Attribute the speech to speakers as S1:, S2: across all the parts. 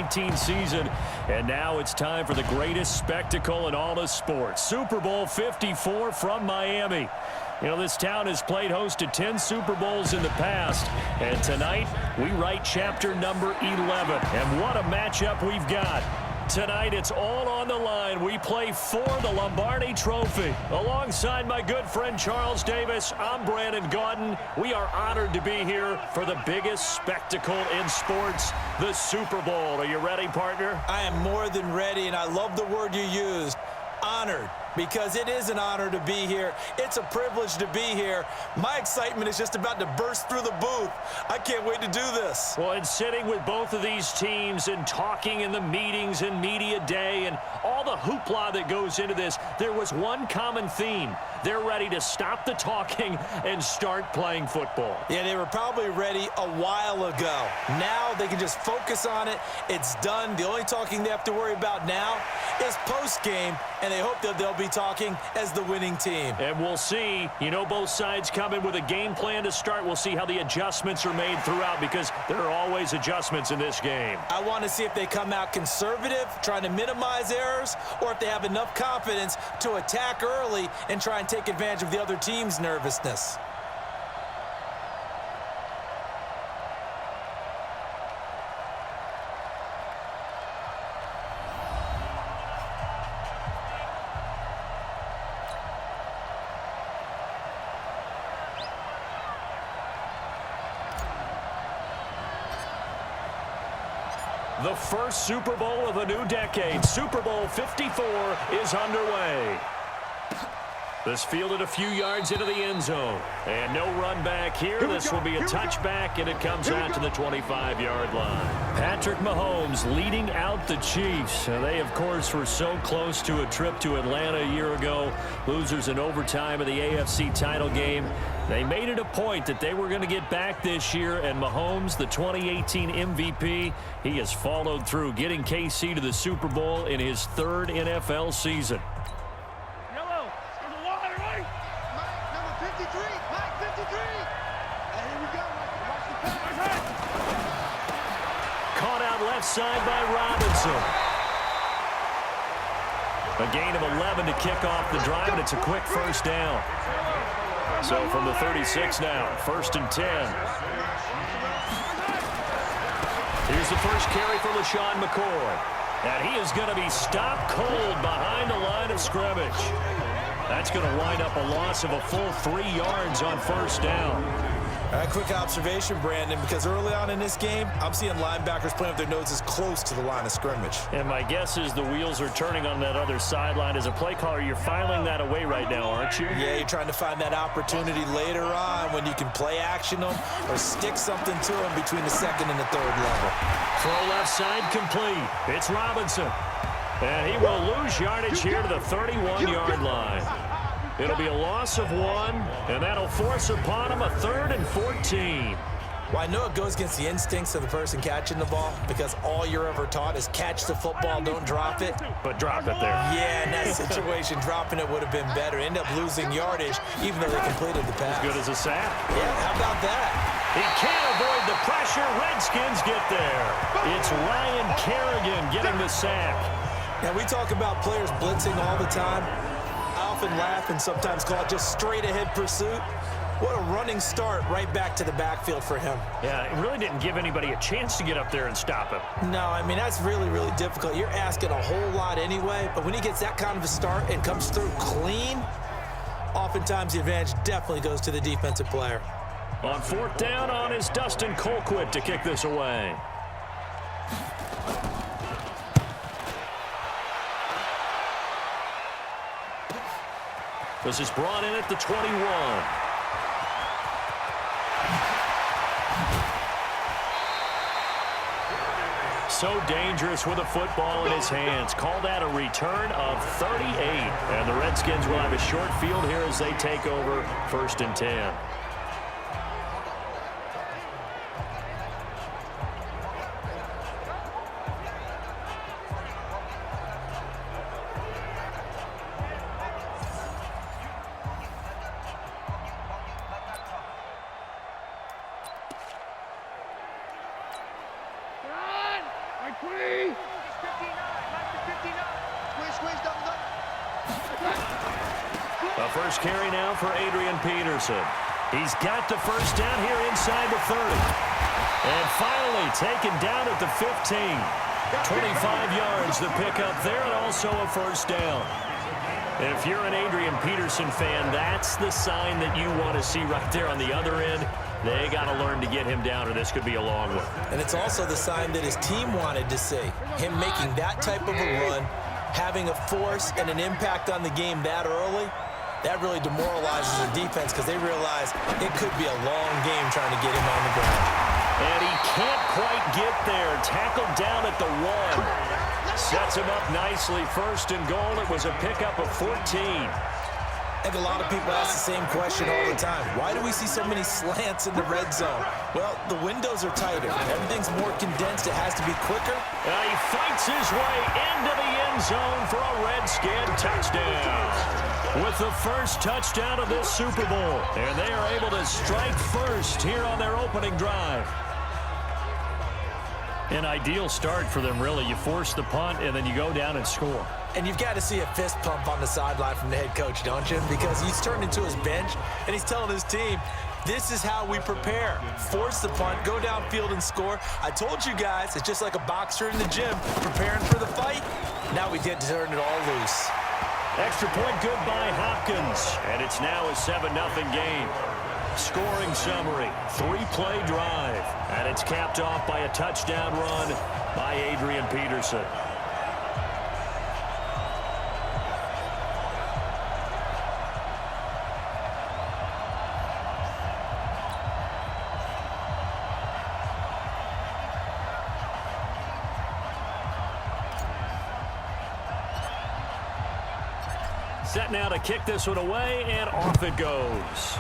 S1: 2019 season. And now it's time for the greatest spectacle in all of sports. Super Bowl 54 from Miami. You know, this town has played host to 10 Super Bowls in the past. And tonight, we write chapter number 11. And what a matchup we've got. Tonight, it's all on the line. We play for the Lombardi Trophy. Alongside my good friend Charles Davis, I'm Brandon Gaudin. We are honored to be here for the biggest spectacle in sports, the Super Bowl. Are you ready, partner?
S2: I am more than ready, and I love the word you used, honored. Because it is an honor to be here. It's a privilege to be here. My excitement is just about to burst through the booth. I can't wait to do this.
S1: Well, and sitting with both of these teams and talking in the meetings and media day and all the hoopla that goes into this, there was one common theme. They're ready to stop the talking and start playing football.
S2: Yeah, they were probably ready a while ago. Now they can just focus on it. It's done. The only talking they have to worry about now is post-game, and they hope that they'll be talking as the winning team.
S1: And we'll see. You know, both sides come in with a game plan to start. We'll see how the adjustments are made throughout, because there are always adjustments in this game.
S2: I want to see if they come out conservative, trying to minimize errors, or if they have enough confidence to attack early and try and take advantage of the other team's nervousness.
S1: The first Super Bowl of a new decade, Super Bowl 54, is underway. This fielded a few yards into the end zone. And no run back here. This will be a touchback, and it comes out to the 25-yard line. Patrick Mahomes leading out the Chiefs. They, of course, were so close to a trip to Atlanta a year ago. Losers in overtime of the AFC title game. They made it a point that they were going to get back this year, and Mahomes, the 2018 MVP, he has followed through, getting KC to the Super Bowl in his third NFL season. Side by Robinson. A gain of 11 to kick off the drive, and it's a quick first down. So from the 36 now, 1st and 10. Here's the first carry for LaShawn McCoy. And he is going to be stopped cold behind the line of scrimmage. That's going to wind up a loss of a full 3 yards on first down.
S2: A quick observation, Brandon, because early on in this game, I'm seeing linebackers playing with their noses close to the line of scrimmage.
S1: And my guess is the wheels are turning on that other sideline. As a play caller, you're filing that away right now, aren't you?
S2: Yeah, you're trying to find that opportunity later on when you can play action them or stick something to them between the second and the third level.
S1: Throw left side complete. It's Robinson. And he will lose yardage here to the 31-yard line. It'll be a loss of 1, and that'll force upon him a 3rd and 14.
S2: Well, I know it goes against the instincts of the person catching the ball, because all you're ever taught is catch the football, don't drop it.
S1: But drop it there.
S2: Yeah, in that situation, dropping it would have been better. End up losing yardage, even though they completed the pass.
S1: As good as a sack.
S2: Yeah, how about that?
S1: He can't avoid the pressure. Redskins get there. It's Ryan Kerrigan getting the sack.
S2: Now, we talk about players blitzing all the time. I often laugh and sometimes call it just straight-ahead pursuit. What a running start right back to the backfield for him.
S1: Yeah, it really didn't give anybody a chance to get up there and stop him.
S2: No, I mean, that's really, really difficult. You're asking a whole lot anyway, but when he gets that kind of a start and comes through clean, oftentimes the advantage definitely goes to the defensive player.
S1: On 4th down on is Dustin Colquitt to kick this away. This is brought in at the 21. So dangerous with a football in his hands. Call that a return of 38. And the Redskins will have a short field here as they take over 1st and 10.
S3: Queen!
S1: A first carry now for Adrian Peterson. He's got the first down here inside the 30. And finally taken down at the 15. 25 yards the pickup there, and also a first down. If you're an Adrian Peterson fan, that's the sign that you want to see right there on the other end. They got to learn to get him down, or this could be a long one.
S2: And it's also the sign that his team wanted to see. Him making that type of a run, having a force and an impact on the game that early, that really demoralizes the defense because they realize it could be a long game trying to get him on the ground.
S1: And he can't quite get there. Tackled down at the 1. Sets him up nicely. First and goal. It was a pickup of 14.
S2: I think a lot of people ask the same question all the time. Why do we see so many slants in the red zone? Well, the windows are tighter. Everything's more condensed. It has to be quicker.
S1: He fights his way into the end zone for a Redskin touchdown. With the first touchdown of this Super Bowl. And they are able to strike first here on their opening drive. An ideal start for them, really. You force the punt, and then you go down and score.
S2: And you've got to see a fist pump on the sideline from the head coach, don't you? Because he's turned into his bench, and he's telling his team, this is how we prepare. Force the punt, go downfield and score. I told you guys, it's just like a boxer in the gym preparing for the fight. Now we get to turn it all loose.
S1: Extra point good by Hopkins, and it's now a 7-0 game. Scoring summary, 3-play drive, and it's capped off by a touchdown run by Adrian Peterson. Set now to kick this one away, and off it goes.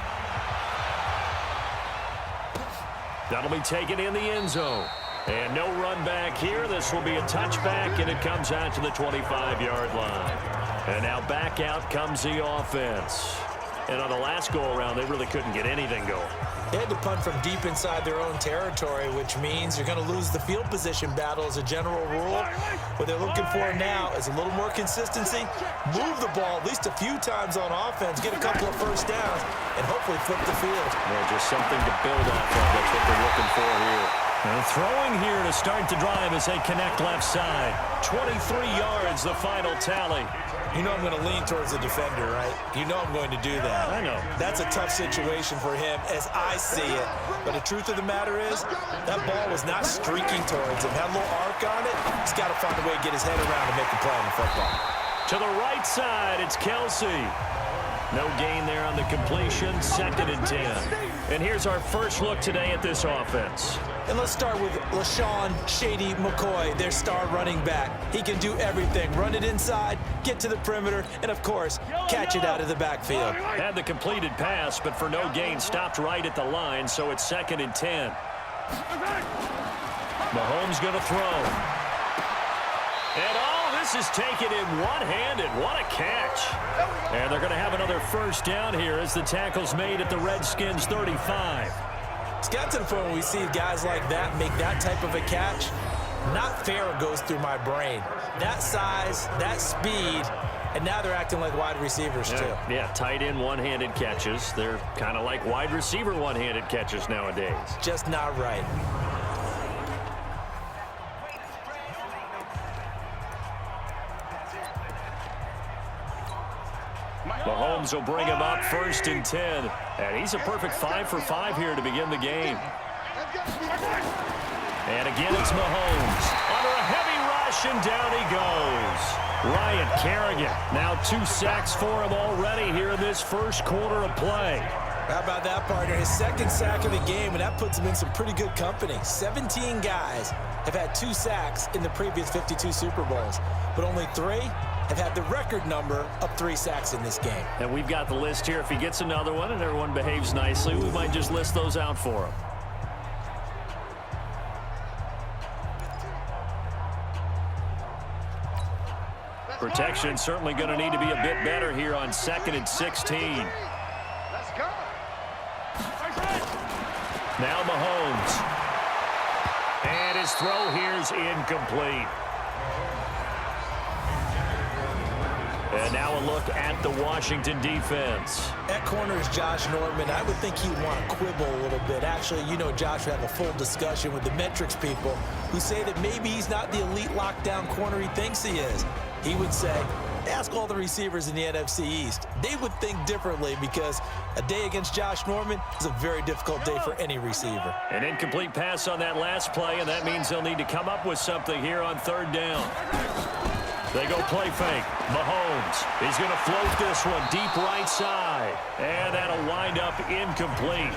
S1: That'll be taken in the end zone. And no run back here. This will be a touchback, and it comes out to the 25-yard line. And now back out comes the offense. And on the last go-around, they really couldn't get anything going.
S2: They had to punt from deep inside their own territory, which means you're going to lose the field position battle as a general rule. What they're looking for now is a little more consistency, move the ball at least a few times on offense, get a couple of first downs, and hopefully flip the field.
S1: Well, just something to build off of. That's what they're looking for here. And throwing here to start the drive as they connect left side. 23 yards, the final tally.
S2: You know I'm going to lean towards the defender, right? You know I'm going to do that.
S1: I know.
S2: That's a tough situation for him as I see it. But the truth of the matter is, that ball was not streaking towards him. Had a little arc on it. He's got to find a way to get his head around and make a play on the football.
S1: To the right side, it's Kelsey. No gain there on the completion, 2nd and 10. And here's our first look today at this offense.
S2: And let's start with LaShawn Shady McCoy, their star running back. He can do everything. Run it inside, get to the perimeter, and, of course, catch it out of the backfield.
S1: Had the completed pass, but for no gain, stopped right at the line, so it's 2nd and 10. Mahomes going to throw. And this is taken in one-handed. What a catch. And they're going to have another first down here as the tackle's made at the Redskins 35.
S2: It's got to the point where we see guys like that make that type of a catch. Not fair goes through my brain. That size, that speed, and now they're acting like wide receivers too.
S1: Yeah, tight end one-handed catches. They're kind of like wide receiver one-handed catches nowadays.
S2: Just not right.
S1: Mahomes will bring him up 1st and 10. And he's a perfect 5 for 5 here to begin the game. And again, it's Mahomes. Under a heavy rush, and down he goes. Ryan Kerrigan, now 2 sacks for him already here in this first quarter of play.
S2: How about that, partner? His 2nd sack of the game, and that puts him in some pretty good company. 17 guys have had 2 sacks in the previous 52 Super Bowls, but only 3 have had the record number of 3 sacks in this game.
S1: And we've got the list here. If he gets another one and everyone behaves nicely, we might just list those out for him. Protection certainly going to need to be a bit better here on 2nd and 16.
S3: Let's go.
S1: Now Mahomes. And his throw here is incomplete. And now a look at the Washington defense.
S2: At corner is Josh Norman. I would think he'd want to quibble a little bit. Actually, you know, Josh would have a full discussion with the metrics people who say that maybe he's not the elite lockdown corner he thinks he is. He would say, ask all the receivers in the NFC East. They would think differently because a day against Josh Norman is a very difficult day for any receiver.
S1: An incomplete pass on that last play, and that means they'll need to come up with something here on third down. They go play fake. Mahomes is going to float this one deep right side. And that'll wind up incomplete.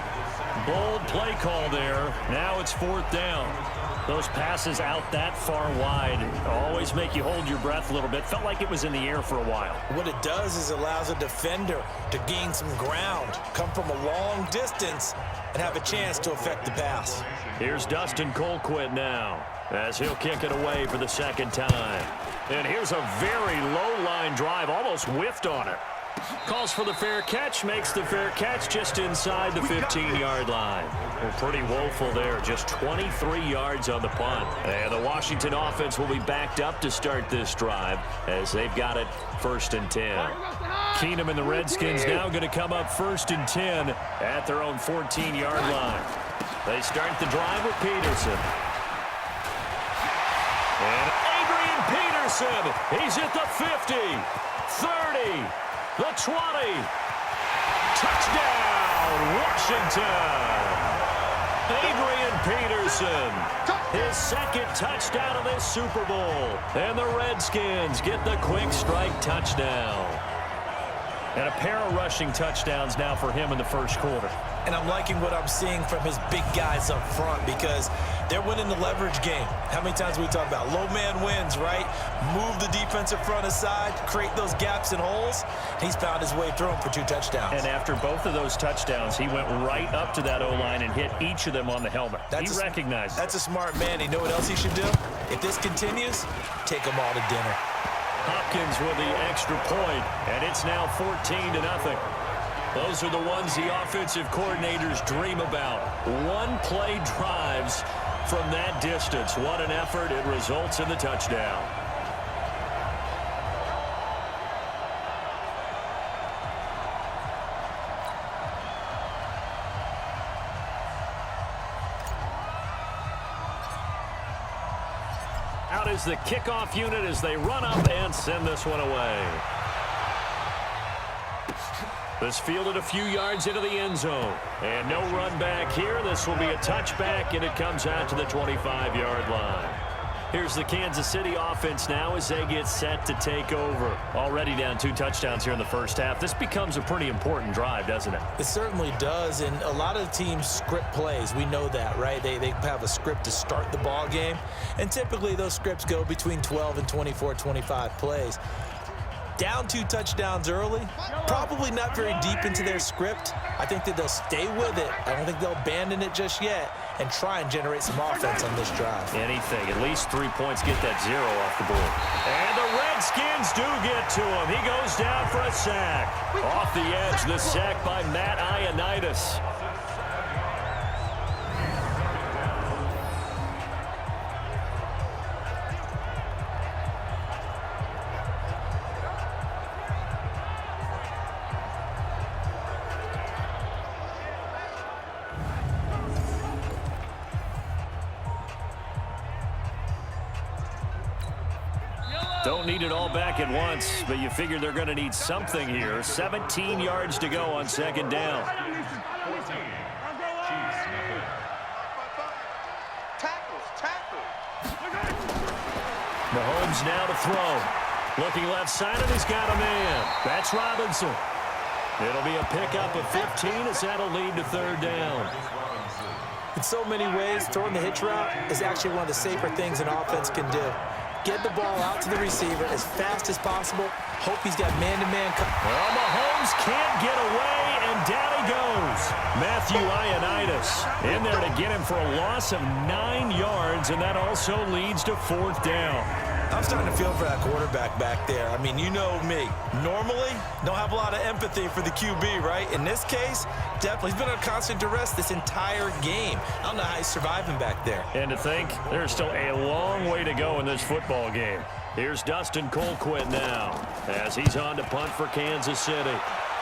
S1: Bold play call there. Now it's fourth down. Those passes out that far wide always make you hold your breath a little bit. Felt like it was in the air for a while. What
S2: it does is allows a defender to gain some ground, come from a long distance, and have a chance to affect the pass.
S1: Here's Dustin Colquitt now as he'll kick it away for the second time. And here's a very low line drive, almost whiffed on it. Calls for the fair catch, makes the fair catch just inside the 15-yard line. Well, pretty woeful there, just 23 yards on the punt. And the Washington offense will be backed up to start this drive as they've got it 1st and 10. Keenum and the Redskins now going to come up 1st and 10 at their own 14-yard line. They start the drive with Peterson. And Adrian Peterson, he's at the 50, 30, the 20. Touchdown, Washington. Adrian Peterson, his second touchdown of this Super Bowl. And the Redskins get the quick strike touchdown. And a pair of rushing touchdowns now for him in the first quarter.
S2: And I'm liking what I'm seeing from his big guys up front because they're winning the leverage game. How many times we talk about low man wins, right? Move the defensive front aside, create those gaps and holes. He's found his way through them for 2 touchdowns.
S1: And after both of those touchdowns, he went right up to that O-line and hit each of them on the helmet. He recognized it.
S2: That's a smart man. You know what else he should do? If this continues, take them all to dinner.
S1: Hopkins with the extra point, and it's now 14-0. Those are the ones the offensive coordinators dream about. One-play drives from that distance. What an effort. It results in the touchdown. Out is the kickoff unit as they run up and send this one away. This fielded a few yards into the end zone. And no run back here. This will be a touchback, and it comes out to the 25-yard line. Here's the Kansas City offense now as they get set to take over. Already down 2 touchdowns here in the first half. This becomes a pretty important drive, doesn't it?
S2: It certainly does, and a lot of teams script plays. We know that, right? They have a script to start the ball game, and typically those scripts go between 12 and 24, 25 plays. Down 2 touchdowns early, probably not very deep into their script. I think that they'll stay with it. I don't think they'll abandon it just yet and try and generate some offense on this drive.
S1: Anything, at least 3 points, get that 0 off the board. And the Redskins do get to him. He goes down for a sack. Off the edge, the sack by Matt Ioannidis. Don't need it all back at once, but you figure they're going to need something here. 17 yards to go on second down. Mahomes now to throw. Looking left side, and he's got a man. That's Robinson. It'll be a pickup of 15 as that'll lead to third down.
S2: In so many ways, throwing the hitch route is actually one of the safer things an offense can do. Get the ball out to the receiver as fast as possible. Hope he's got man-to-man.
S1: Well, Mahomes can't get away, and down he goes. Matthew Ioannidis in there to get him for a loss of 9 yards, and that also leads to fourth down.
S2: I'm starting to feel for that quarterback back there. I mean, you know me. Normally, don't have a lot of empathy for the QB, right? In this case, definitely. He's been under constant duress this entire game. I don't know how he's surviving back there.
S1: And to think, there's still a long way to go in this football game. Here's Dustin Colquitt now as he's on to punt for Kansas City.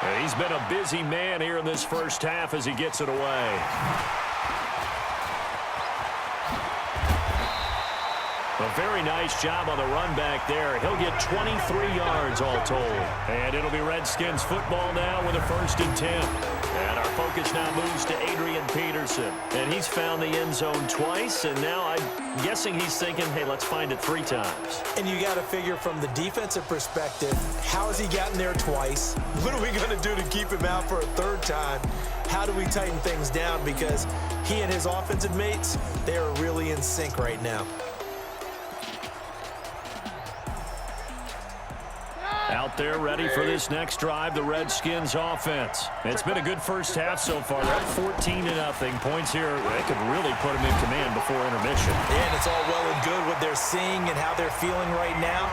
S1: And he's been a busy man here in this first half as he gets it away. A very nice job on the run back there. He'll get 23 yards all told. And it'll be Redskins football now with a 1st and 10. And our focus now moves to Adrian Peterson. And he's found the end zone twice. And now I'm guessing he's thinking, hey, let's find it 3 times.
S2: And you got to figure from the defensive perspective, how has he gotten there twice? What are we going to do to keep him out for a 3rd time? How do we tighten things down? Because he and his offensive mates, they are really in sync right now.
S1: Out there ready for this next drive, the Redskins offense. It's been a good first half so far. They're up 14-0. Points here, they could really put them in command before intermission.
S2: And it's all well and good what they're seeing and how they're feeling right now.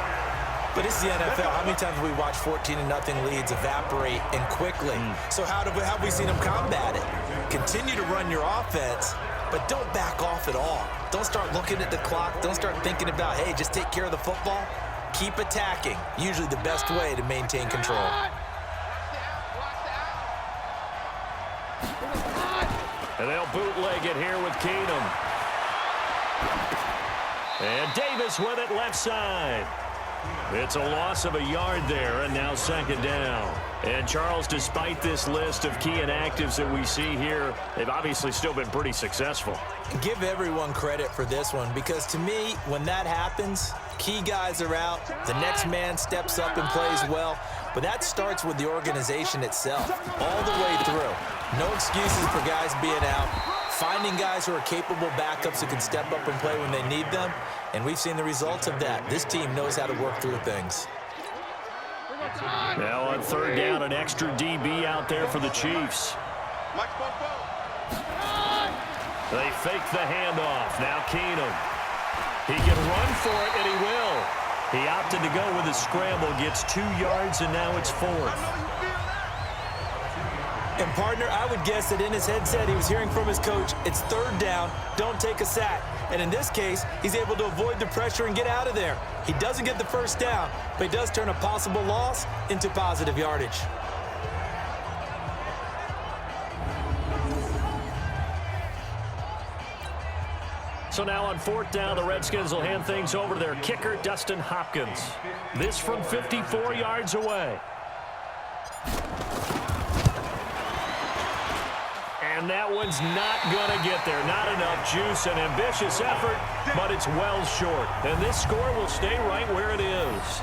S2: But it's the NFL. How many times have we watched 14-0 leads evaporate and quickly? So how have we seen them combat it? Continue to run your offense, but don't back off at all. Don't start looking at the clock. Don't start thinking about, hey, just take care of the football. Keep attacking. Usually the best way to maintain control.
S1: And they'll bootleg it here with Keenum. And Davis with it left side. It's a loss of a yard there, and now 2nd down. And, Charles, despite this list of key inactives that we see here, they've obviously still been pretty successful.
S2: Give everyone credit for this one, because to me, when that happens, key guys are out, the next man steps up and plays well, but that starts with the organization itself, all the way through. No excuses for guys being out, finding guys who are capable backups who can step up and play when they need them, and we've seen the results of that. This team knows how to work through things.
S1: Now on 3rd down, an extra DB out there for the Chiefs. They fake the handoff. Now Keenum. He can run for it, and he will. He opted to go with a scramble, gets 2 yards, and now it's 4th.
S2: And, partner, I would guess that in his headset he was hearing from his coach, it's 3rd down, don't take a sack. And in this case, he's able to avoid the pressure and get out of there. He doesn't get the 1st down, but he does turn a possible loss into positive yardage.
S1: So now on 4th down, the Redskins will hand things over to their kicker, Dustin Hopkins. This from 54 yards away. And that one's not going to get there. Not enough juice, an ambitious effort, but it's well short. And this score will stay right where it is.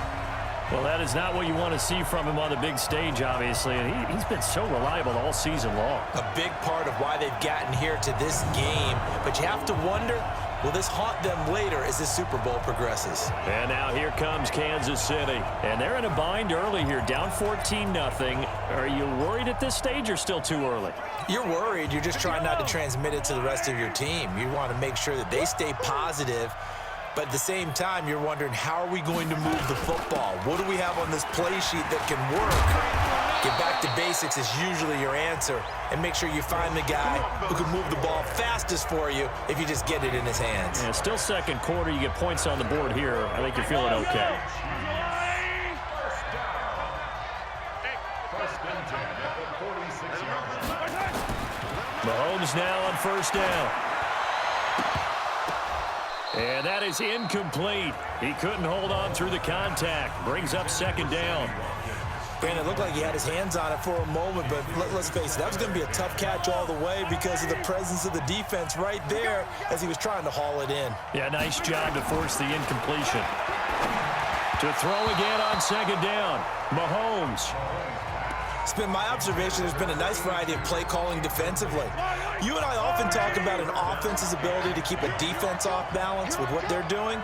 S1: Well, that is not what you want to see from him on the big stage, obviously. And he's been so reliable all season long.
S2: A big part of why they've gotten here to this game. But you have to wonder, will this haunt them later as this Super Bowl progresses?
S1: And now here comes Kansas City. And they're in a bind early here, down 14-0. Are you worried at this stage or still too early?
S2: You're worried. You're just trying not to transmit it to the rest of your team. You want to make sure that they stay positive. But at the same time, you're wondering, how are we going to move the football? What do we have on this play sheet that can work? Get back to basics is usually your answer. And make sure you find the guy who can move the ball fastest for you if you just get it in his hands.
S1: Yeah, still 2nd quarter. You get points on the board here. I think you're feeling okay. Mahomes now on 1st down. And that is incomplete. He couldn't hold on through the contact. Brings up 2nd down.
S2: Brandon, it looked like he had his hands on it for a moment, but let's face it, that was going to be a tough catch all the way because of the presence of the defense right there as he was trying to haul it in.
S1: Yeah, nice job to force the incompletion. To throw again on 2nd down. Mahomes.
S2: It's been my observation there's been a nice variety of play calling defensively. You and I often talk about an offense's ability to keep a defense off balance with what they're doing.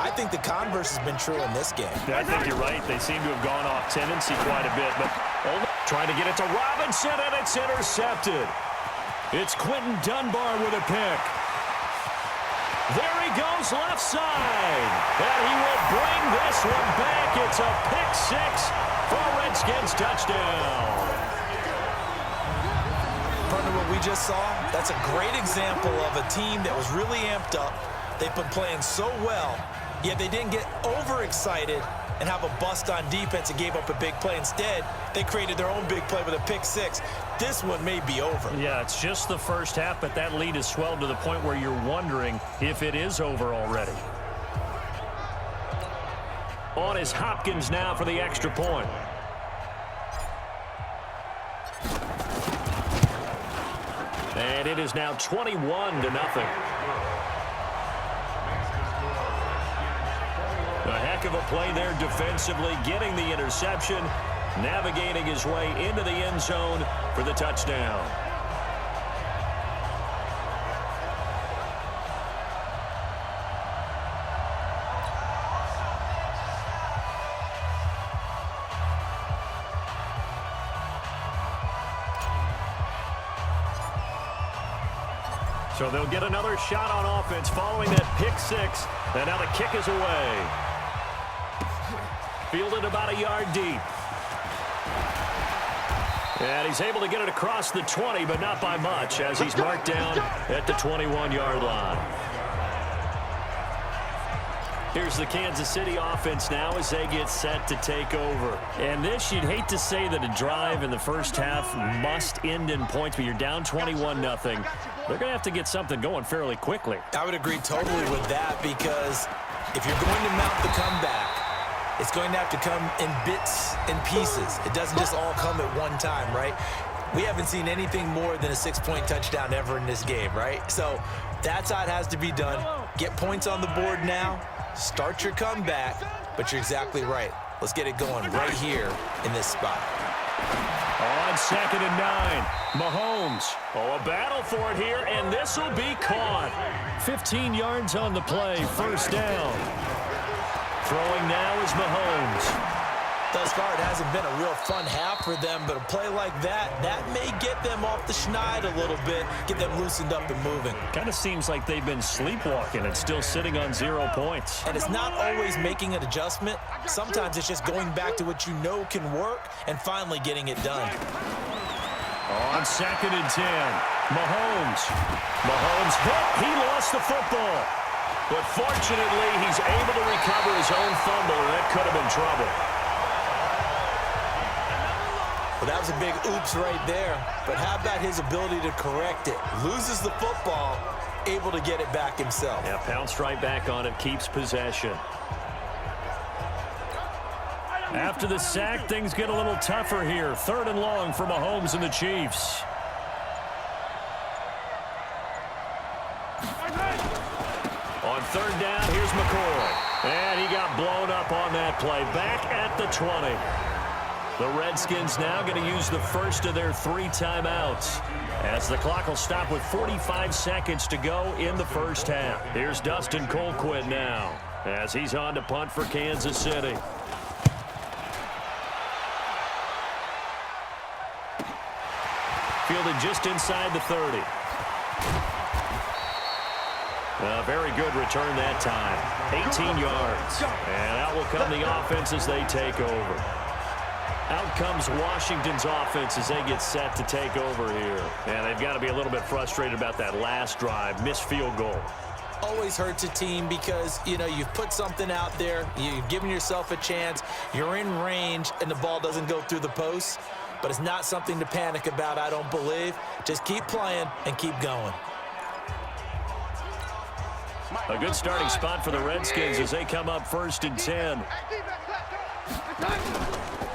S2: I think the converse has been true in this game.
S1: Yeah, I think you're right. They seem to have gone off tendency quite a bit, but trying to get it to Robinson, and it's intercepted. It's Quentin Dunbar with a pick. There he goes left side, and he will break this one back. It's a pick six for a Redskins touchdown.
S2: Partner, what we just saw, that's a great example of a team that was really amped up. They've been playing so well, yet they didn't get overexcited and have a bust on defense and gave up a big play. Instead, they created their own big play with a pick six. This one may be over.
S1: Yeah, it's just the first half, but that lead has swelled to the point where you're wondering if it is over already. On is Hopkins now for the extra point. And it is now 21-0. A heck of a play there defensively, getting the interception, navigating his way into the end zone for the touchdown. So they'll get another shot on offense following that pick six. And now the kick is away. Fielded about a yard deep. And he's able to get it across the 20, but not by much, as he's marked down at the 21-yard line. Here's the Kansas City offense now as they get set to take over. And this, you'd hate to say that a drive in the first half must end in points, but you're down 21-0. They're going to have to get something going fairly quickly.
S2: I would agree totally with that, because if you're going to mount the comeback, it's going to have to come in bits and pieces. It doesn't just all come at one time, right? We haven't seen anything more than a 6-point touchdown ever in this game, right? So that's how it has to be done. Get points on the board now. Start your comeback, but you're exactly right. Let's get it going right here in this spot.
S1: On 2nd and 9, Mahomes. Oh, a battle for it here, and this will be caught. 15 yards on the play, first down. Throwing now is Mahomes.
S2: Thus far, it hasn't been a real fun half for them, but a play like that may get them off the schneid a little bit, get them loosened up and moving.
S1: Kind of seems like they've been sleepwalking and still sitting on 0 points.
S2: And it's not always making an adjustment. Sometimes it's just going back to what you know can work and finally getting it done.
S1: On 2nd and 10, Mahomes. Mahomes hit. He lost the football. But fortunately, he's able to recover his own fumble, and that could have been trouble.
S2: Well, that was a big oops right there. But how about his ability to correct it? Loses the football, able to get it back himself.
S1: Yeah, pounced right back on it, keeps possession. After the sack, things get a little tougher here. 3rd and long for Mahomes and the Chiefs. On 3rd down, here's McCoy. And he got blown up on that play. Back at the 20. The Redskins now going to use the first of their 3 timeouts, as the clock will stop with 45 seconds to go in the first half. Here's Dustin Colquitt now, as he's on to punt for Kansas City. Fielded just inside the 30. A very good return that time. 18 yards. And out will come the offense as they take over. Out comes Washington's offense as they get set to take over here. And they've got to be a little bit frustrated about that last drive. Missed field goal.
S2: Always hurts a team because, you know, you've put something out there. You've given yourself a chance. You're in range, and the ball doesn't go through the posts. But it's not something to panic about, I don't believe. Just keep playing and keep going.
S1: A good starting spot for the Redskins as they come up 1st and 10.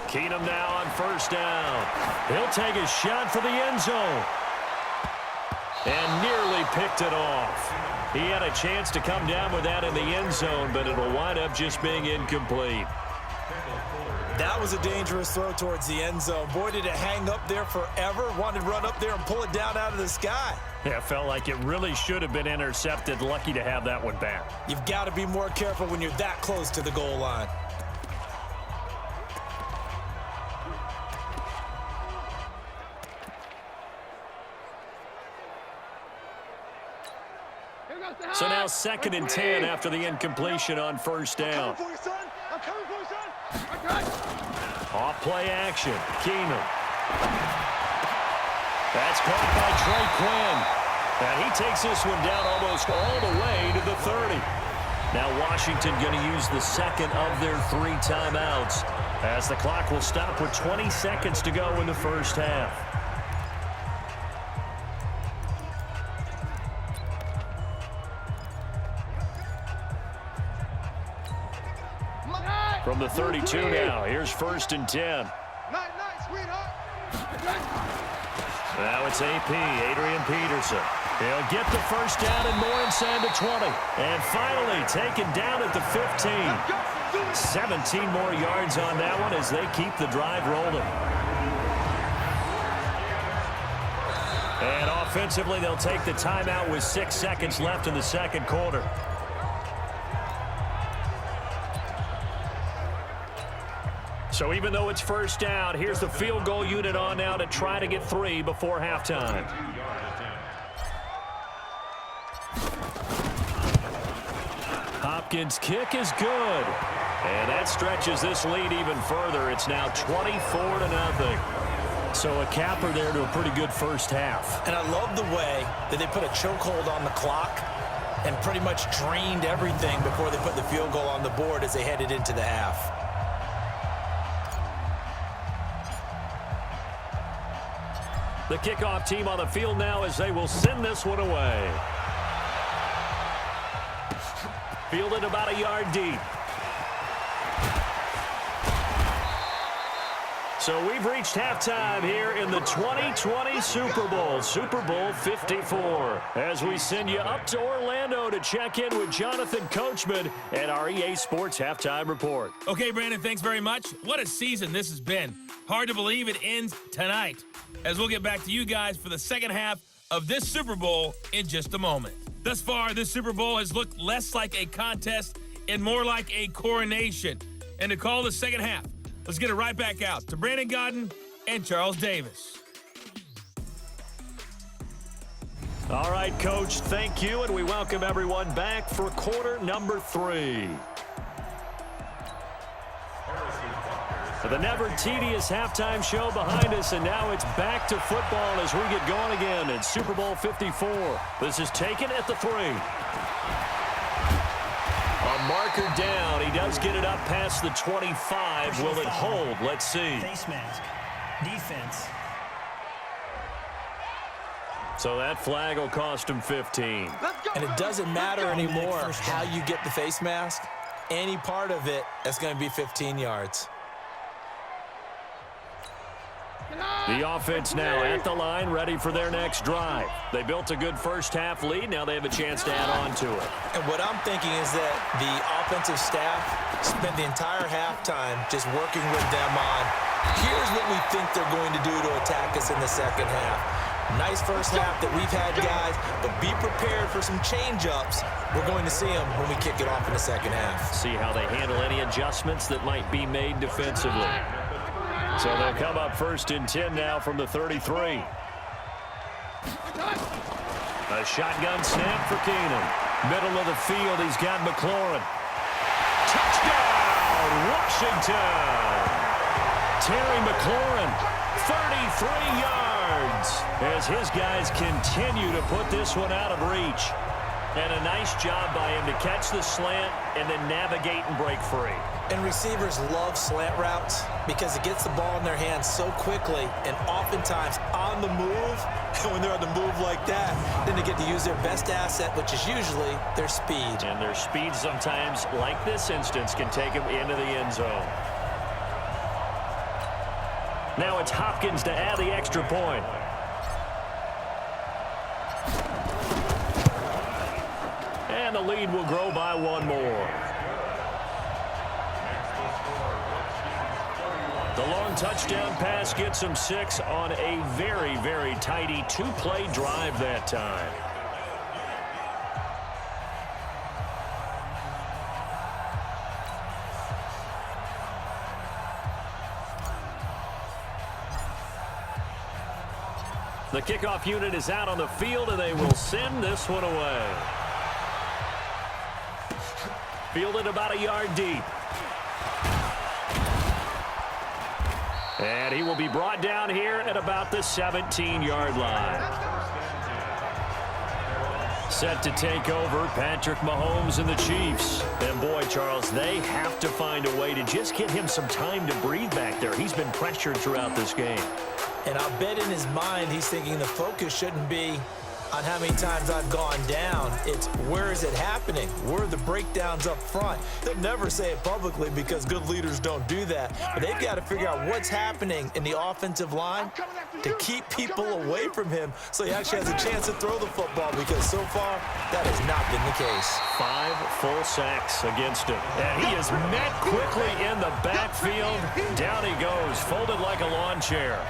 S1: Keenum now on 1st down. He'll take a shot for the end zone. And nearly picked it off. He had a chance to come down with that in the end zone, but it'll wind up just being incomplete.
S2: That was a dangerous throw towards the end zone. Boy, did it hang up there forever. Wanted to run up there and pull it down out of the sky.
S1: Yeah, it felt like it really should have been intercepted. Lucky to have that one back.
S2: You've got to be more careful when you're that close to the goal line.
S1: So now 2nd and 10 after the incompletion on 1st down. Off play action. Keenum. That's caught by Trey Quinn. And he takes this one down almost all the way to the 30. Now Washington going to use the second of their 3 timeouts as the clock will stop with 20 seconds to go in the first half. From the 32 now, here's 1st and 10. Now it's AP, Adrian Peterson. He'll get the first down and more inside the 20. And finally taken down at the 15. 17 more yards on that one as they keep the drive rolling. And offensively, they'll take the timeout with 6 seconds left in the second quarter. So even though it's first down, here's the field goal unit on now to try to get 3 before halftime. Hopkins' kick is good. And that stretches this lead even further. It's now 24-0. So a capper there to a pretty good first half.
S2: And I love the way that they put a chokehold on the clock and pretty much drained everything before they put the field goal on the board as they headed into the half.
S1: The kickoff team on the field now as they will send this one away. Fielded about a yard deep. So we've reached halftime here in the 2020 Super Bowl, Super Bowl 54. As we send you up to Orlando to check in with Jonathan Coachman and our EA Sports Halftime Report.
S4: Okay, Brandon, thanks very much. What a season this has been. Hard to believe it ends tonight, as we'll get back to you guys for the second half of this Super Bowl in just a moment. Thus far, this Super Bowl has looked less like a contest and more like a coronation. And to call the second half, let's get it right back out to Brandon Godden and Charles Davis.
S1: All right, Coach, thank you, and we welcome everyone back for quarter number 3. The never-tedious halftime show behind us, and now it's back to football as we get going again in Super Bowl 54. This is taken at the 3. A marker down. He does get it up past the 25. Will it hold? Let's see.
S5: Face mask. Defense.
S1: So that flag will cost him 15.
S2: And it doesn't matter anymore how you get the face mask. Any part of it is going to be 15 yards.
S1: The offense now at the line, ready for their next drive. They built a good first half lead. Now they have a chance to add on to it.
S2: And what I'm thinking is that the offensive staff spent the entire halftime just working with them on, here's what we think they're going to do to attack us in the second half. Nice first half that we've had, guys, but be prepared for some change-ups. We're going to see them when we kick it off in the second half.
S1: See how they handle any adjustments that might be made defensively. So they'll come up 1st and 10 now from the 33. A shotgun snap for Keenum. Middle of the field, he's got McLaurin. Touchdown, Washington! Terry McLaurin, 33 yards, as his guys continue to put this one out of reach. And a nice job by him to catch the slant and then navigate and break free.
S2: And receivers love slant routes because it gets the ball in their hands so quickly and oftentimes on the move. And when they're on the move like that, then they get to use their best asset, which is usually their speed.
S1: And their speed sometimes, like this instance, can take them into the end zone. Now it's Hopkins to add the extra point. And the lead will grow by 1 more. The long touchdown pass gets him 6 on a very, very tidy 2-play drive that time. The kickoff unit is out on the field, and they will send this one away. Fielded about a yard deep. And he will be brought down here at about the 17-yard line. Set to take over, Patrick Mahomes and the Chiefs. And boy, Charles, they have to find a way to just get him some time to breathe back there. He's been pressured throughout this game.
S2: And I'll bet in his mind he's thinking the focus shouldn't be on how many times I've gone down. It's where is it happening? Where are the breakdowns up front? They'll never say it publicly because good leaders don't do that. But they've got to figure out what's happening in the offensive line to keep people away from him so he actually has a chance to throw the football, because so far that has not been the case.
S1: 5 full sacks against him. And he is met quickly in the backfield. Down he goes, folded like a lawn chair.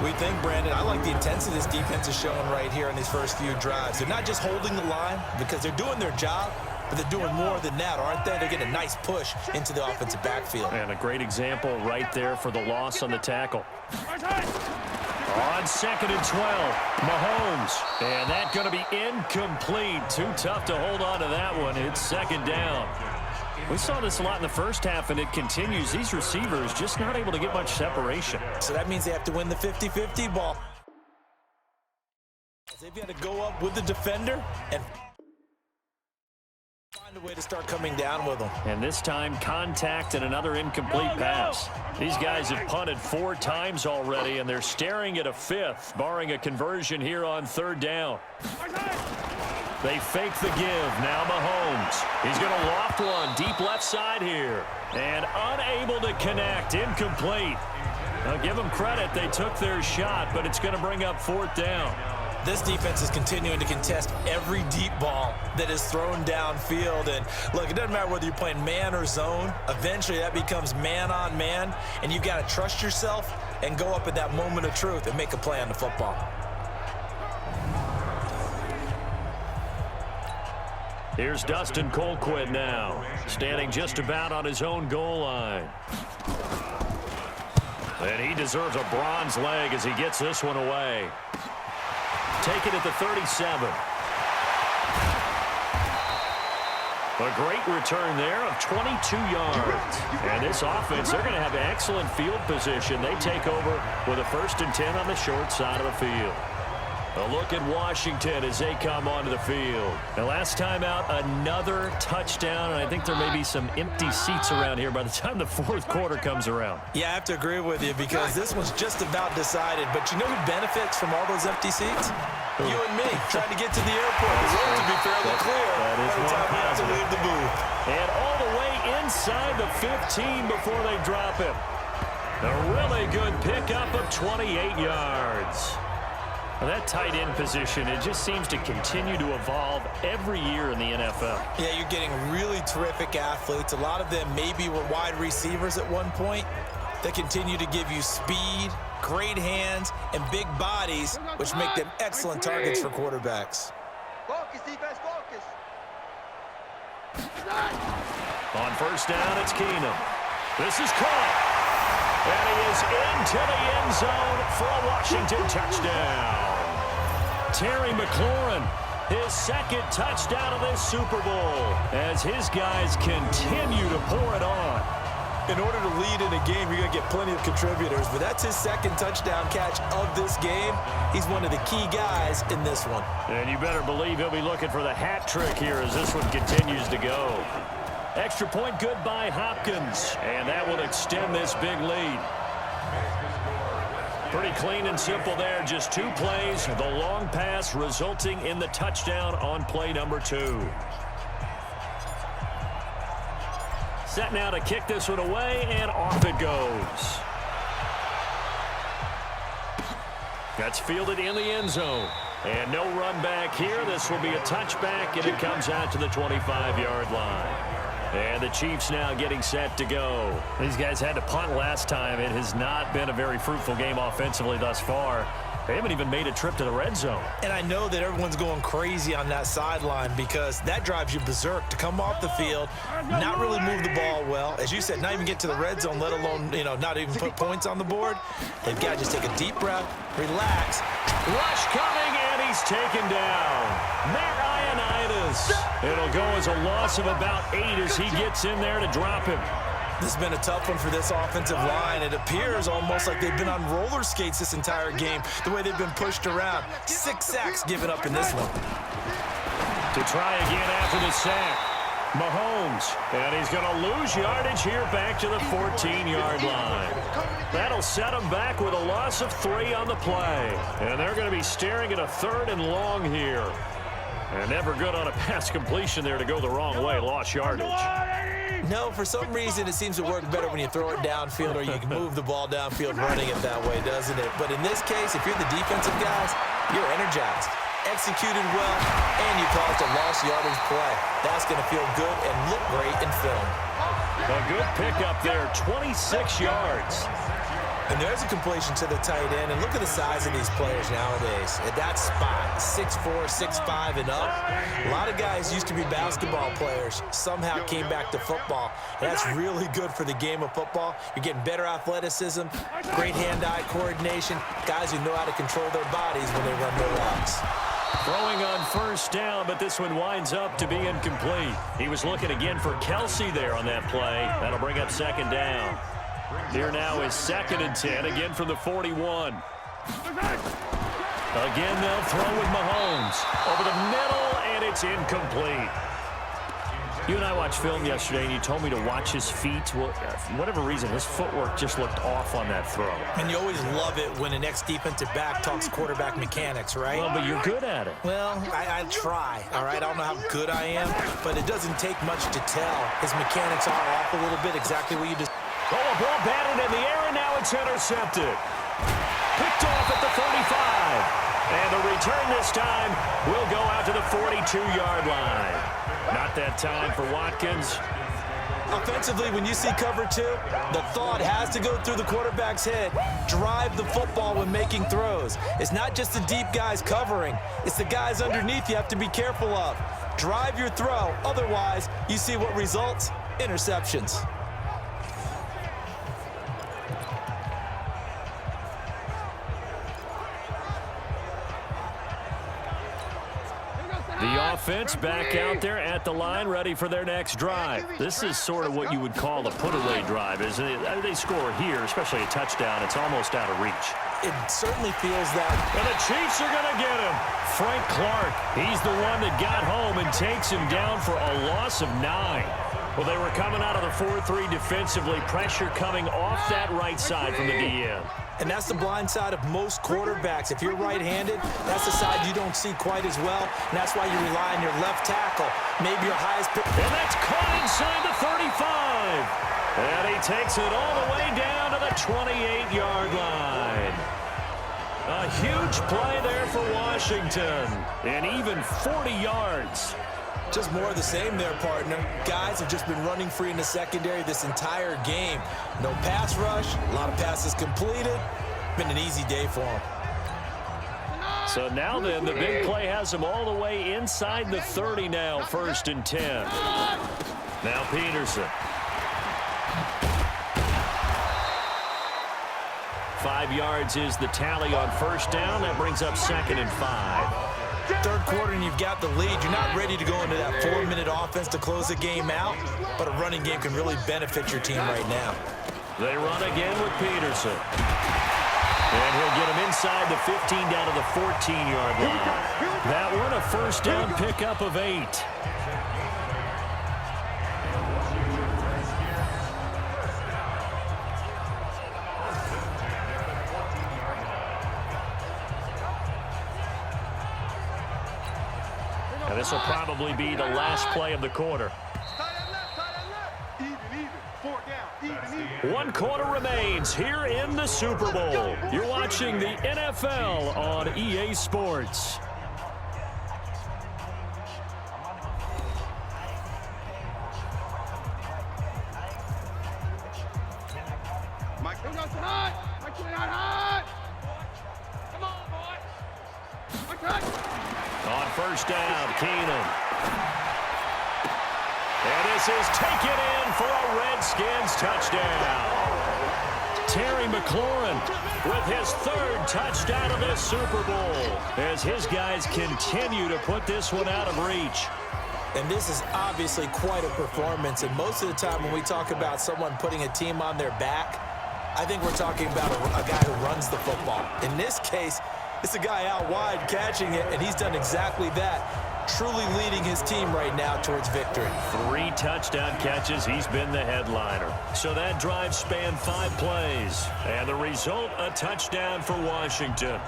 S2: We think, Brandon, I like the intensity this defense is showing right here in these first few drives. They're not just holding the line because they're doing their job, but they're doing more than that, aren't they? They're getting a nice push into the offensive backfield.
S1: And a great example right there for the loss on the tackle. On 2nd and 12, Mahomes. And that's going to be incomplete. Too tough to hold on to that one. It's 2nd down. We saw this a lot in the first half, and it continues. These receivers just not able to get much separation.
S2: So that means they have to win the 50-50 ball. They've got to go up with the defender and find a way to start coming down with them.
S1: And this time, contact and another incomplete pass. These guys have punted 4 times already, and they're staring at a 5th, barring a conversion here on 3rd down. They fake the give. Now Mahomes. He's going to loft one deep left side here. And unable to connect. Incomplete. I'll give them credit. They took their shot, but it's going to bring up 4th down.
S2: This defense is continuing to contest every deep ball that is thrown downfield. And look, it doesn't matter whether you're playing man or zone. Eventually that becomes man on man. And you've got to trust yourself and go up at that moment of truth and make a play on the football.
S1: Here's Dustin Colquitt now, standing just about on his own goal line. And he deserves a bronze leg as he gets this one away. Take it at the 37. A great return there of 22 yards. And this offense, they're going to have excellent field position. They take over with a 1st and 10 on the short side of the field. A look at Washington as they come onto the field. And last time out, another touchdown, and I think there may be some empty seats around here by the time the 4th quarter comes around.
S2: Yeah, I have to agree with you because this one's just about decided. But you know who benefits from all those empty seats? You and me, trying to get to the airport. The road to be fairly clear
S1: by the
S2: time we have to leave the booth.
S1: And all the way inside the 15 before they drop him. A really good pickup of 28 yards. Well, that tight end position, it just seems to continue to evolve every year in the NFL.
S2: Yeah, you're getting really terrific athletes. A lot of them maybe were wide receivers at one point. They continue to give you speed, great hands, and big bodies, which make them excellent targets for quarterbacks.
S3: Focus, defense, focus.
S1: On 1st down, it's Keenum. This is caught. And he is into the end zone for a Washington touchdown. Terry McLaurin, his 2nd touchdown of this Super Bowl, as his guys continue to pour it on.
S2: In order to lead in a game, you're going to get plenty of contributors, but that's his 2nd touchdown catch of this game. He's one of the key guys in this one.
S1: And you better believe he'll be looking for the hat trick here as this one continues to go. Extra point good by Hopkins, and that will extend this big lead. Pretty clean and simple there, just 2 plays. The long pass resulting in the touchdown on play number 2. Set now to kick this one away, and off it goes. That's fielded in the end zone. And no run back here. This will be a touchback, and it comes out to the 25-yard line. And the Chiefs now getting set to go. These guys had to punt last time. It has not been a very fruitful game offensively thus far. They haven't even made a trip to the red zone.
S2: And I know that everyone's going crazy on that sideline because that drives you berserk to come off the field, not really move the ball well. As you said, not even get to the red zone, let alone, not even put points on the board. They've got to just take a deep breath, relax.
S1: Rush coming, and he's taken down. Matt Ioannidis. It'll go as a loss of about 8 as he gets in there to drop him.
S2: This has been a tough one for this offensive line. It appears almost like they've been on roller skates this entire game, the way they've been pushed around. 6 sacks given up in this one.
S1: To try again after the sack, Mahomes, and he's going to lose yardage here back to the 14-yard line. That'll set him back with a loss of 3 on the play. And they're going to be staring at a 3rd and long here. And never good on a pass completion there to go the wrong way, lost yardage.
S2: No, for some reason, it seems to work better when you throw it downfield or you can move the ball downfield running it that way, doesn't it? But in this case, if you're the defensive guys, you're energized, executed well, and you caused a lost yardage play. That's going to feel good and look great in film.
S1: A good pickup there, 26 yards.
S2: And there's a completion to the tight end. And look at the size of these players nowadays. At that spot, 6'4", 6'5", and up. A lot of guys used to be basketball players, somehow came back to football. And that's really good for the game of football. You're getting better athleticism, great hand-eye coordination, guys who know how to control their bodies when they run their routes.
S1: Throwing on first down, but this one winds up to be incomplete. He was looking again for Kelsey there on that play. That'll bring up 2nd down. Here now is 2nd and 10, again from the 41. Again, they'll throw with Mahomes. Over the middle, and it's incomplete. You and I watched film yesterday, and you told me to watch his feet. Well, for whatever reason, his footwork just looked off on that throw.
S2: And you always love it when an ex-defensive back talks quarterback mechanics, right?
S1: Well, but you're good at it.
S2: Well, I try, all right? I don't know how good I am, but it doesn't take much to tell. His mechanics are off a little bit, exactly what you just...
S1: Oh, a ball batted in the air, and now it's intercepted. Picked off at the 35. And the return this time will go out to the 42-yard line. Not that time for Watkins.
S2: Offensively, when you see cover 2, the thought has to go through the quarterback's head. Drive the football when making throws. It's not just the deep guys covering. It's the guys underneath you have to be careful of. Drive your throw. Otherwise, you see what results? Interceptions.
S1: The offense back out there at the line, ready for their next drive. This is sort of what you would call a put-away drive, isn't it? They score here, especially a touchdown. It's almost out of reach.
S2: It certainly feels that.
S1: And the Chiefs are going to get him. Frank Clark, he's the one that got home and takes him down for a loss of 9. Well, they were coming out of the 4-3 defensively. Pressure coming off that right side from the DN.
S2: And that's the blind side of most quarterbacks. If you're right-handed, that's the side you don't see quite as well. And that's why you rely on your left tackle. Maybe your highest pick.
S1: And that's caught inside the 35. And he takes it all the way down to the 28-yard line. A huge play there for Washington. And even 40 yards.
S2: Just more of the same there, partner. Guys have just been running free in the secondary this entire game. No pass rush, a lot of passes completed. Been an easy day for them.
S1: So now then, the big play has them all the way inside the 30 now, 1st and 10. Now Peterson. 5 yards is the tally on first down. That brings up 2nd and 5.
S2: Third quarter and you've got the lead. You're not ready to go into that 4-minute offense to close the game out, but a running game can really benefit your team right now.
S1: They run again with Peterson. And he'll get him inside the 15 down to the 14-yard line. That one a first down pickup of 8. And this will probably be the last play of the quarter. One quarter remains here in the Super Bowl. You're watching the NFL on EA Sports.
S3: Mike, don't go hot. Mike, you're not hot. Come on, boy. Mike, hot.
S1: On first down, Keenan. And this is taken in for a Redskins touchdown. Terry McLaurin with his 3rd touchdown of this Super Bowl as his guys continue to put this one out of reach.
S2: And this is obviously quite a performance. And most of the time when we talk about someone putting a team on their back, I think we're talking about a guy who runs the football. In this case, it's a guy out wide catching it, and he's done exactly that, truly leading his team right now towards victory.
S1: 3 touchdown catches. He's been the headliner. So that drive spanned 5 plays. And the result, a touchdown for Washington.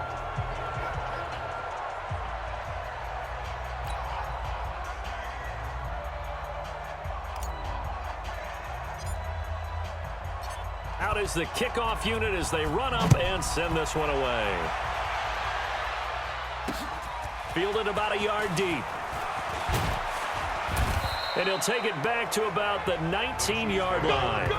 S1: Out is the kickoff unit as they run up and send this one away. Fielded about a yard deep. And he'll take it back to about the 19-yard line.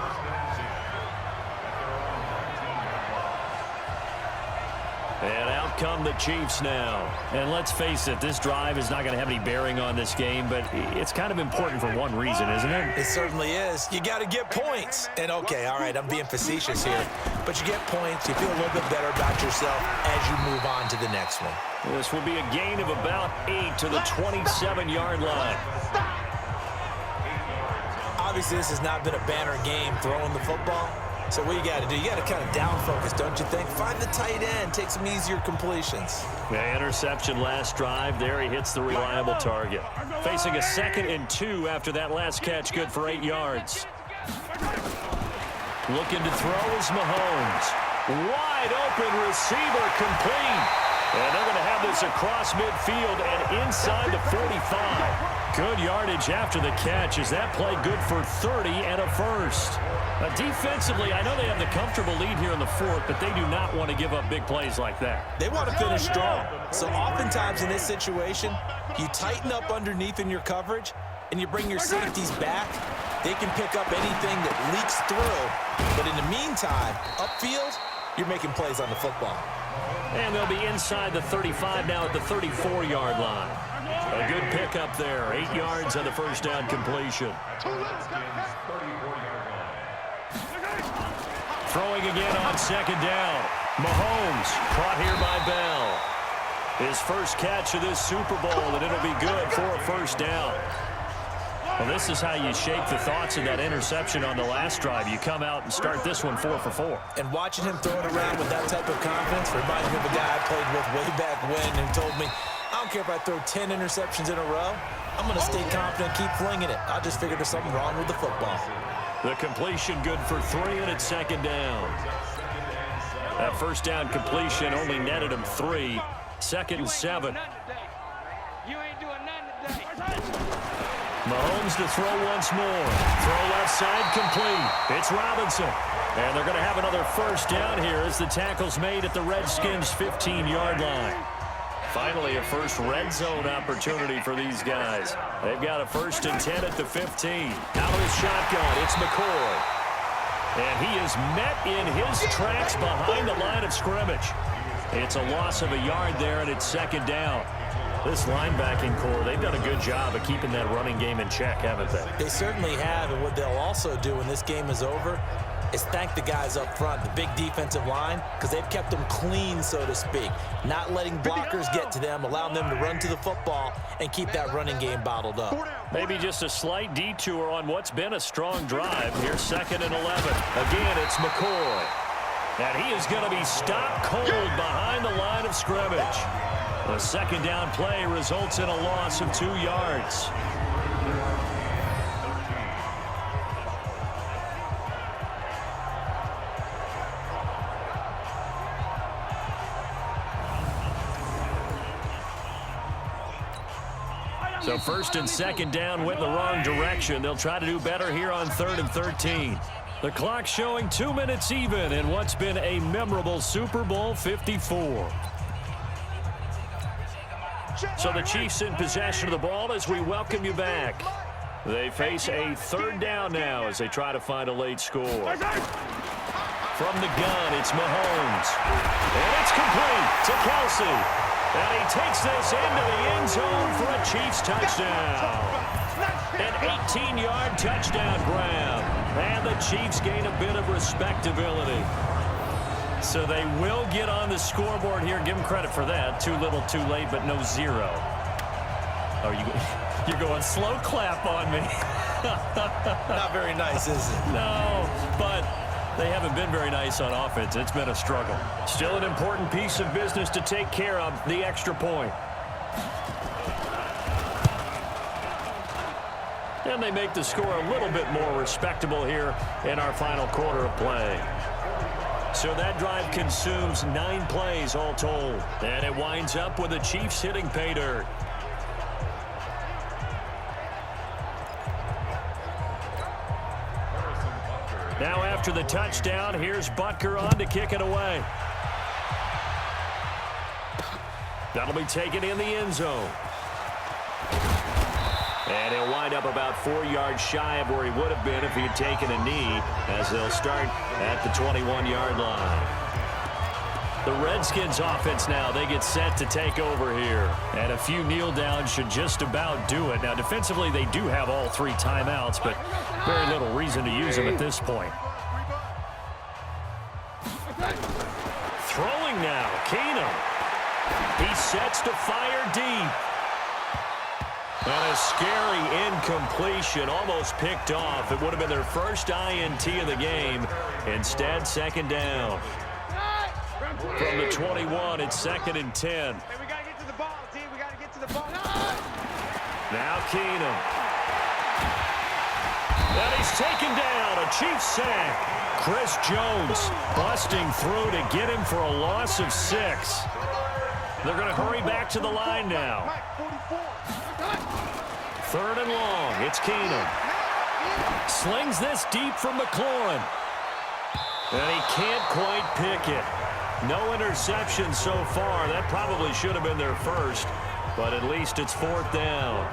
S1: And out come the Chiefs now. And let's face it, this drive is not going to have any bearing on this game, but it's kind of important for one reason, isn't it?
S2: It certainly is. You got to get points. And, okay, all right, I'm being facetious here. But you get points, you feel a little bit better about yourself as you move on to the next one.
S1: This will be a gain of about 8 to the 27-yard line.
S2: Obviously, this has not been a banner game throwing the football. So what you got to do, you got to kind of down focus, don't you think? Find the tight end, take some easier completions.
S1: The interception last drive. There he hits the reliable target. Facing a 2nd and 2 after that last catch, good for 8 yards. Looking to throw is Mahomes. Wide open receiver complete. And they're going to have this across midfield and inside the 45. Good yardage after the catch. Is that play good for 30 and a first? Defensively, I know they have the comfortable lead here in the 4th, but they do not want to give up big plays like that.
S2: They want to finish strong. So oftentimes in this situation, you tighten up underneath in your coverage, and you bring your safeties back. They can pick up anything that leaks through. But in the meantime, upfield, you're making plays on the football.
S1: And they'll be inside the 35 now at the 34-yard line. A good pickup there. 8 yards on the first down completion. Throwing again on 2nd down. Mahomes caught here by Bell. His first catch of this Super Bowl, and it'll be good for a first down. Well, this is how you shape the thoughts of that interception on the last drive. You come out and start this one 4 for 4.
S2: And watching him throw it around with that type of confidence reminds me of a guy I played with way back when who told me, I don't care if I throw 10 interceptions in a row. I'm going to stay confident, keep flinging it. I just figured there's something wrong with the football.
S1: The completion good for 3, and it's 2nd down. That first down completion only netted him 3. 2nd and 7.
S3: You ain't doing nothing today.
S1: Mahomes to throw once more. Throw left side complete. It's Robinson. And they're going to have another first down here as the tackle's made at the Redskins' 15-yard line. Finally, a first red zone opportunity for these guys. They've got a 1st and 10 at the 15. Out of his shotgun, it's McCoy. And he is met in his tracks behind the line of scrimmage. It's a loss of a yard there, and it's 2nd down. This linebacking core, they've done a good job of keeping that running game in check, haven't they?
S2: They certainly have, and what they'll also do when this game is over is thank the guys up front, the big defensive line, because they've kept them clean, so to speak, not letting blockers get to them, allowing them to run to the football and keep that running game bottled up.
S1: Maybe just a slight detour on what's been a strong drive. Here's 2nd and 11. Again, it's McCoy. And he is going to be stopped cold behind the line of scrimmage. The 2nd down play results in a loss of 2 yards. So 1st and 2nd down went in the wrong direction. They'll try to do better here on 3rd and 13. The clock showing 2 minutes even in what's been a memorable Super Bowl 54. So the Chiefs in possession of the ball as we welcome you back. They face a 3rd down now as they try to find a late score. From the gun, it's Mahomes. And it's complete to Kelsey. And he takes this into the end zone for a Chiefs touchdown. An 18-yard touchdown grab. And the Chiefs gain a bit of respectability. So they will get on the scoreboard here. Give them credit for that. Too little, too late, but no 0. Oh, You're going slow clap on me.
S2: Not very nice, is it?
S1: No, but they haven't been very nice on offense. It's been a struggle. Still an important piece of business to take care of, the extra point. And they make the score a little bit more respectable here in our final quarter of play. So that drive consumes 9 plays all told. And it winds up with the Chiefs hitting pay dirt. Now after the touchdown, here's Butker on to kick it away. That'll be taken in the end zone. And he'll wind up about 4 yards shy of where he would have been if he had taken a knee, as they'll start at the 21-yard line. The Redskins offense now, they get set to take over here. And a few kneel downs should just about do it. Now, defensively, they do have all 3 timeouts, but very little reason to use them at this point. Throwing now, Keenum. He sets to fire deep. And a scary incompletion, almost picked off. It would have been their first INT of the game. Instead, second down. From the 21, it's 2nd and 10.
S3: Hey, we got to get to the ball, D. We got to get to the ball.
S1: Now Keenum. And he's taken down. A Chiefs sack. Chris Jones busting through to get him for a loss of 6. They're going to hurry back to the line now. 3rd and long. It's Keenum. Slings this deep from McLaurin. And he can't quite pick it. No interception so far. That probably should have been their first, but at least it's 4th down.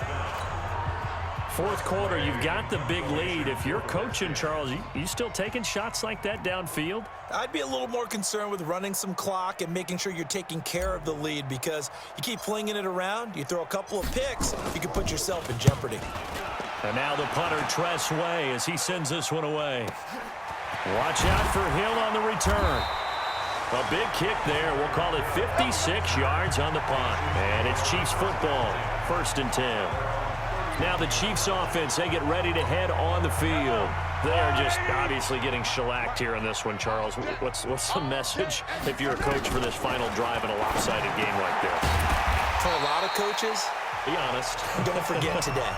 S1: 4th quarter, you've got the big lead. If you're coaching, Charles, you still taking shots like that downfield?
S2: I'd be a little more concerned with running some clock and making sure you're taking care of the lead, because you keep flinging it around, you throw a couple of picks, you can put yourself in jeopardy.
S1: And now the punter, Tress Way, as he sends this one away. Watch out for Hill on the return. A big kick there. We'll call it 56 yards on the punt. And it's Chiefs football, 1st and 10. Now the Chiefs offense, they get ready to head on the field. They're just obviously getting shellacked here in this one, Charles. What's the message if you're a coach for this final drive in a lopsided game like this?
S2: For a lot of coaches,
S1: be honest.
S2: Don't forget today.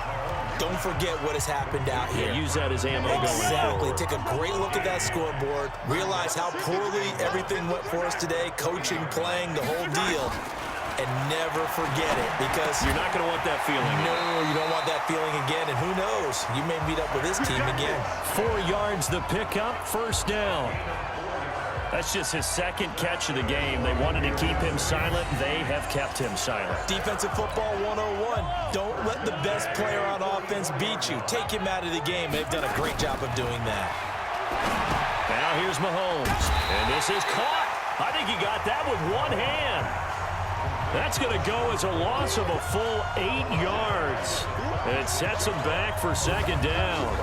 S2: Don't forget what has happened out here.
S1: Yeah, use that as ammo going forward.
S2: Exactly. Take a great look at that scoreboard. Realize how poorly everything went for us today. Coaching, playing, the whole deal. And never forget it, because
S1: you're not going to want that feeling.
S2: No, you don't want that feeling again. And who knows? You may meet up with this team again.
S1: 4 yards the pickup, 1st down. That's just his 2nd catch of the game. They wanted to keep him silent. They have kept him silent.
S2: Defensive football 101. Don't let the best player on offense beat you. Take him out of the game. They've done a great job of doing that.
S1: Now here's Mahomes. And this is caught. I think he got that with one hand. That's going to go as a loss of a full 8 yards. And it sets him back for 2nd down.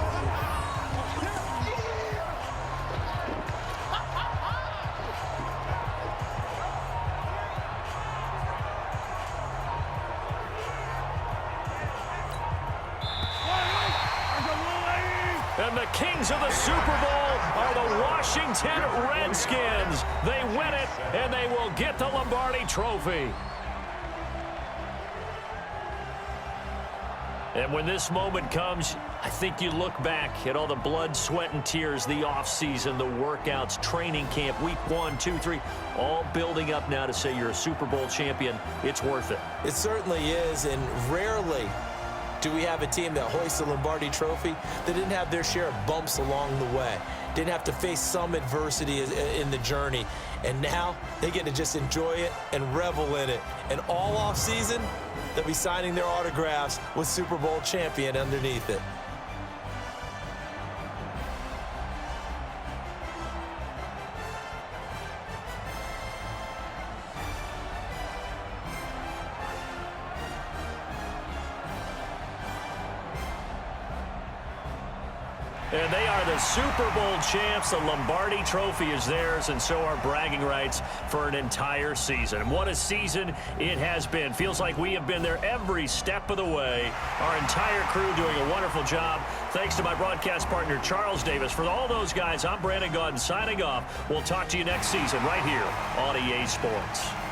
S1: And the kings of the Super Bowl are the Washington Redskins. They win it, and they will get the Lombardi Trophy. And when this moment comes, I think you look back at all the blood, sweat, and tears, the offseason, the workouts, training camp, week 1, 2, 3, all building up now to say you're a Super Bowl champion. It's worth it.
S2: It certainly is, and rarely do we have a team that hoists the Lombardi Trophy that didn't have their share of bumps along the way, didn't have to face some adversity in the journey, and now they get to just enjoy it and revel in it. And all offseason, they'll be signing their autographs with Super Bowl champion underneath it.
S1: And they are the Super Bowl champs. The Lombardi Trophy is theirs, and so are bragging rights for an entire season. And what a season it has been. Feels like we have been there every step of the way. Our entire crew doing a wonderful job. Thanks to my broadcast partner, Charles Davis. For all those guys, I'm Brandon Gaudin signing off. We'll talk to you next season right here on EA Sports.